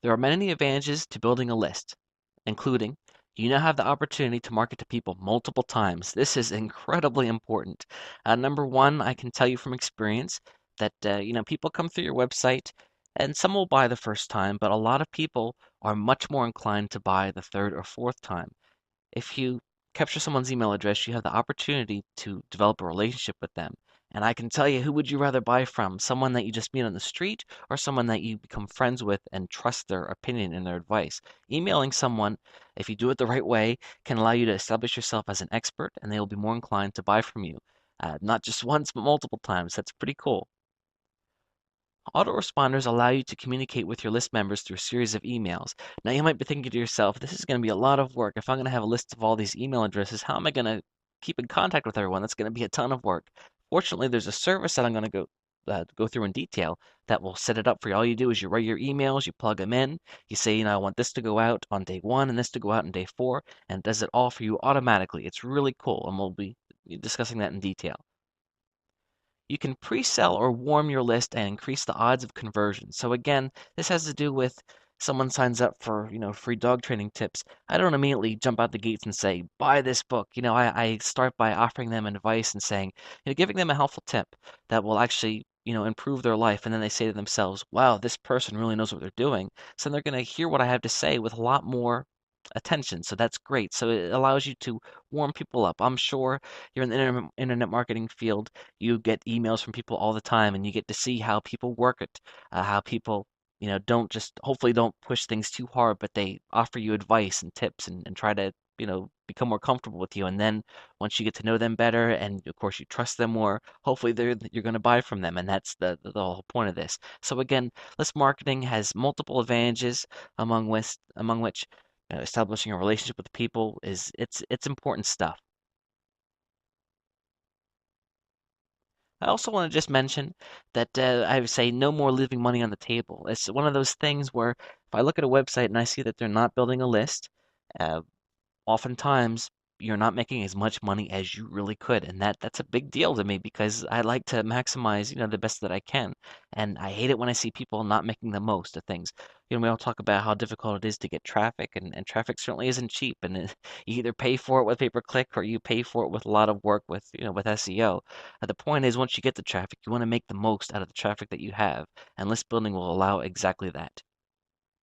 There are many advantages to building a list, including you now have the opportunity to market to people multiple times. This is incredibly important. Number one, I can tell you from experience that people come through your website and some will buy the first time, but a lot of people are much more inclined to buy the third or fourth time. If you capture someone's email address, you have the opportunity to develop a relationship with them. And I can tell you, who would you rather buy from? Someone that you just meet on the street or someone that you become friends with and trust their opinion and their advice? Emailing someone, if you do it the right way, can allow you to establish yourself as an expert and they will be more inclined to buy from you. Not just once, but multiple times. That's pretty cool. Autoresponders allow you to communicate with your list members through a series of emails. Now, you might be thinking to yourself, this is going to be a lot of work. If I'm going to have a list of all these email addresses, how am I going to keep in contact with everyone? That's going to be a ton of work. Fortunately, there's a service that I'm going to go through in detail that will set it up for you. All you do is you write your emails, you plug them in, you say, I want this to go out on day one and this to go out on day four, and it does it all for you automatically. It's really cool, and we'll be discussing that in detail. You can pre-sell or warm your list and increase the odds of conversion. So again, this has to do with someone signs up for, free dog training tips. I don't immediately jump out the gates and say, buy this book. I start by offering them advice and saying, giving them a helpful tip that will actually, improve their life. And then they say to themselves, wow, this person really knows what they're doing. So they're going to hear what I have to say with a lot more attention. So that's great. So it allows you to warm people up. I'm sure you're in the internet marketing field. You get emails from people all the time, and you get to see how people work it, how people, don't just hopefully don't push things too hard, but they offer you advice and tips and try to, become more comfortable with you. And then once you get to know them better, and of course you trust them more, hopefully you're going to buy from them, and that's the whole point of this. So again, list marketing has multiple advantages, among which establishing a relationship with people it's important stuff. I also want to just mention that I would say no more leaving money on the table. It's one of those things where if I look at a website and I see that they're not building a list, uh, oftentimes you're not making as much money as you really could, and that's a big deal to me because I like to maximize, the best that I can. And I hate it when I see people not making the most of things. We all talk about how difficult it is to get traffic, and traffic certainly isn't cheap. And you either pay for it with pay per click or you pay for it with a lot of work with, with SEO. The point is, once you get the traffic, you want to make the most out of the traffic that you have, and list building will allow exactly that.